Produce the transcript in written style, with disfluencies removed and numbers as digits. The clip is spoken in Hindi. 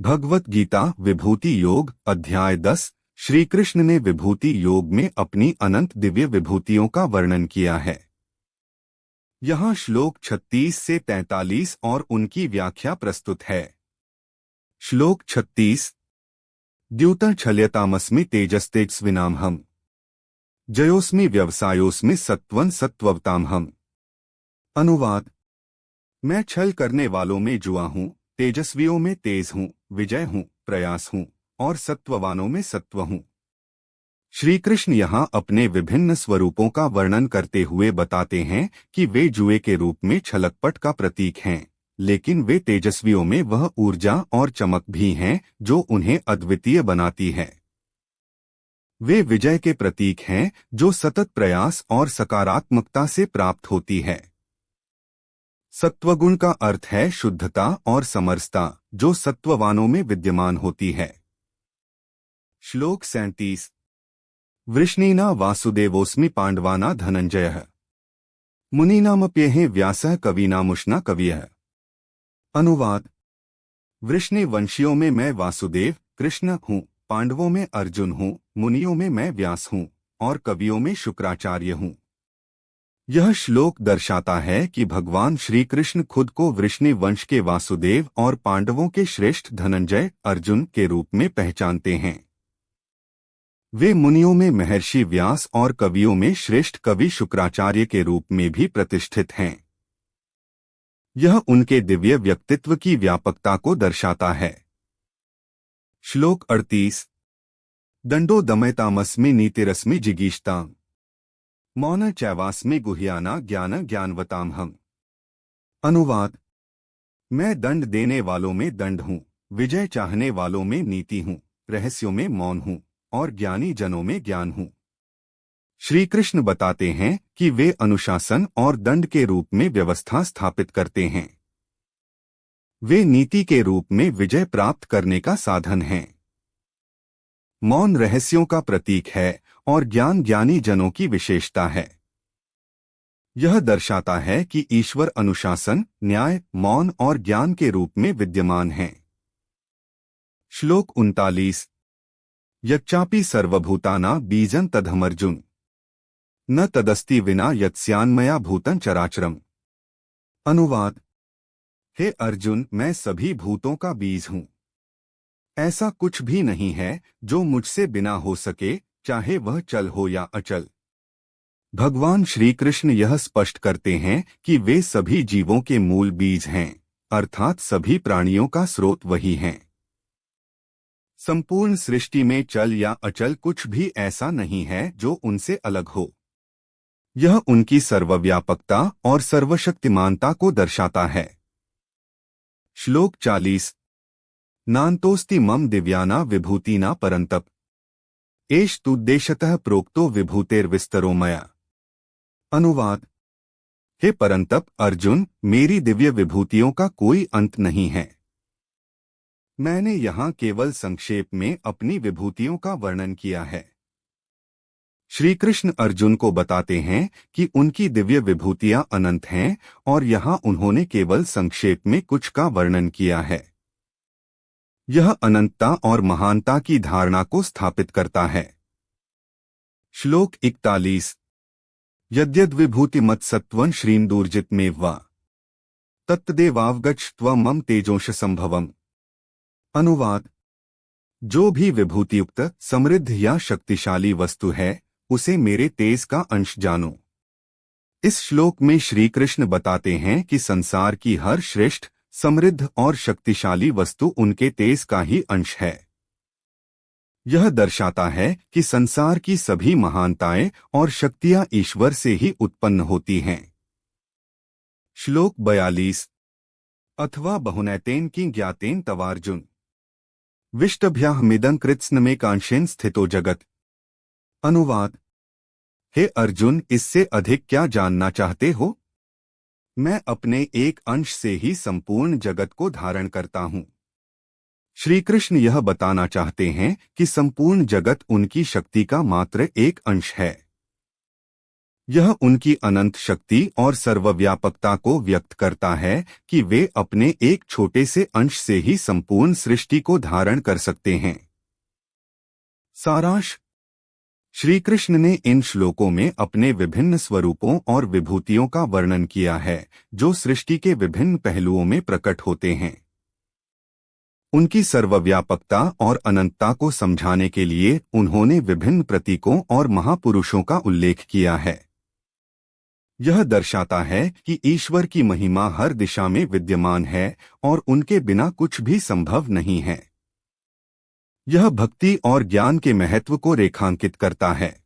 भगवत गीता विभूति योग अध्याय 10। श्री कृष्ण ने विभूति योग में अपनी अनंत दिव्य विभूतियों का वर्णन किया है। यहाँ श्लोक 36 से 43 और उनकी व्याख्या प्रस्तुत है। श्लोक 36। द्यूतं छल्यतामस्मि तेजस्तेजस्विनामहम् जयोस्मि व्यवसायोस्मि सत्वं सत्ववतामहम्। अनुवाद। मैं छल करने वालों में जुआ हूँ, तेजस्वियों में तेज हूँ, विजय हूँ, प्रयास हूँ और सत्ववानों में सत्व हूँ। श्री कृष्ण यहाँ अपने विभिन्न स्वरूपों का वर्णन करते हुए बताते हैं कि वे जुए के रूप में छलकपट का प्रतीक हैं, लेकिन वे तेजस्वियों में वह ऊर्जा और चमक भी हैं जो उन्हें अद्वितीय बनाती है। वे विजय के प्रतीक हैं जो सतत प्रयास और सकारात्मकता से प्राप्त होती है। सत्वगुण का अर्थ है शुद्धता और समरसता जो सत्ववानों में विद्यमान होती है। श्लोक 37। वृष्णीना वासुदेवोस्मि पांडवाना धनंजयः मुनीनामप्येह व्यासः कवीनामुष्णा कवियः। अनुवाद। वृष्णि वंशियों में मैं वासुदेव कृष्ण हूँ, पांडवों में अर्जुन हूँ, मुनियों में मैं व्यास हूँ और कवियों में शुक्राचार्य हूँ। यह श्लोक दर्शाता है कि भगवान श्री कृष्ण खुद को वृष्णि वंश के वासुदेव और पांडवों के श्रेष्ठ धनंजय अर्जुन के रूप में पहचानते हैं। वे मुनियों में महर्षि व्यास और कवियों में श्रेष्ठ कवि शुक्राचार्य के रूप में भी प्रतिष्ठित हैं। यह उनके दिव्य व्यक्तित्व की व्यापकता को दर्शाता है। श्लोक 38। दंडो दमयतामस्मि नीतिरस्मि जिगीषताम् मौन चैवास्मि गुह्याना ज्ञान ज्ञानवतामहम्। अनुवाद। मैं दंड देने वालों में दंड हूँ, विजय चाहने वालों में नीति हूँ, रहस्यों में मौन हूँ और ज्ञानी जनों में ज्ञान हूँ। श्री कृष्ण बताते हैं कि वे अनुशासन और दंड के रूप में व्यवस्था स्थापित करते हैं। वे नीति के रूप में विजय प्राप्त करने का साधन हैं। मौन रहस्यों का प्रतीक है और ज्ञान ज्ञानी जनों की विशेषता है। यह दर्शाता है कि ईश्वर अनुशासन, न्याय, मौन और ज्ञान के रूप में विद्यमान हैं। श्लोक 39। यच्चापि सर्वभूताना बीजं तदहमर्जुन न तदस्ति विना यत्स्यान्मया भूतं चराचरम्। अनुवाद। हे अर्जुन, मैं सभी भूतों का बीज हूँ। ऐसा कुछ भी नहीं है जो मुझसे बिना हो सके, चाहे वह चल हो या अचल। भगवान श्री कृष्ण यह स्पष्ट करते हैं कि वे सभी जीवों के मूल बीज हैं, अर्थात सभी प्राणियों का स्रोत वही हैं। संपूर्ण सृष्टि में चल या अचल कुछ भी ऐसा नहीं है जो उनसे अलग हो। यह उनकी सर्वव्यापकता और सर्वशक्तिमानता को दर्शाता है। श्लोक 40। नान्तोस्ति मम दिव्याना विभूतिना परन्तप एष तुद्देशतः प्रोक्तो विभूतेर्विस्तरो मया। अनुवाद। हे परंतप अर्जुन, मेरी दिव्य विभूतियों का कोई अंत नहीं है। मैंने यहाँ केवल संक्षेप में अपनी विभूतियों का वर्णन किया है। श्री कृष्ण अर्जुन को बताते हैं कि उनकी दिव्य विभूतियां अनंत हैं और यहाँ उन्होंने केवल संक्षेप में कुछ का वर्णन किया है। यह अनंतता और महानता की धारणा को स्थापित करता है। श्लोक 41। यद्यद्विभूतिमत्सत्त्वं श्रीन्दूर्जितमेव वा तत्तदेवावगच्छ त्वं मम तेजोंश संभवम्। अनुवाद। जो भी विभूतियुक्त, समृद्ध या शक्तिशाली वस्तु है, उसे मेरे तेज का अंश जानो। इस श्लोक में श्री कृष्ण बताते हैं कि संसार की हर श्रेष्ठ, समृद्ध और शक्तिशाली वस्तु उनके तेज का ही अंश है। यह दर्शाता है कि संसार की सभी महानताएं और शक्तियां ईश्वर से ही उत्पन्न होती हैं। श्लोक 42। अथवा बहुनैतेन की ज्ञातेन तवार्जुन विष्टभ्याहमिदं कृत्स्नमेकांशेन स्थितो जगत। अनुवाद। हे अर्जुन, इससे अधिक क्या जानना चाहते हो? मैं अपने एक अंश से ही संपूर्ण जगत को धारण करता हूँ। श्री कृष्ण यह बताना चाहते हैं कि संपूर्ण जगत उनकी शक्ति का मात्र एक अंश है। यह उनकी अनंत शक्ति और सर्वव्यापकता को व्यक्त करता है कि वे अपने एक छोटे से अंश से ही संपूर्ण सृष्टि को धारण कर सकते हैं। सारांश। श्री कृष्ण ने इन श्लोकों में अपने विभिन्न स्वरूपों और विभूतियों का वर्णन किया है, जो सृष्टि के विभिन्न पहलुओं में प्रकट होते हैं। उनकी सर्वव्यापकता और अनंतता को समझाने के लिए उन्होंने विभिन्न प्रतीकों और महापुरुषों का उल्लेख किया है। यह दर्शाता है कि ईश्वर की महिमा हर दिशा में विद्यमान है और उनके बिना कुछ भी संभव नहीं है। यह भक्ति और ज्ञान के महत्व को रेखांकित करता है।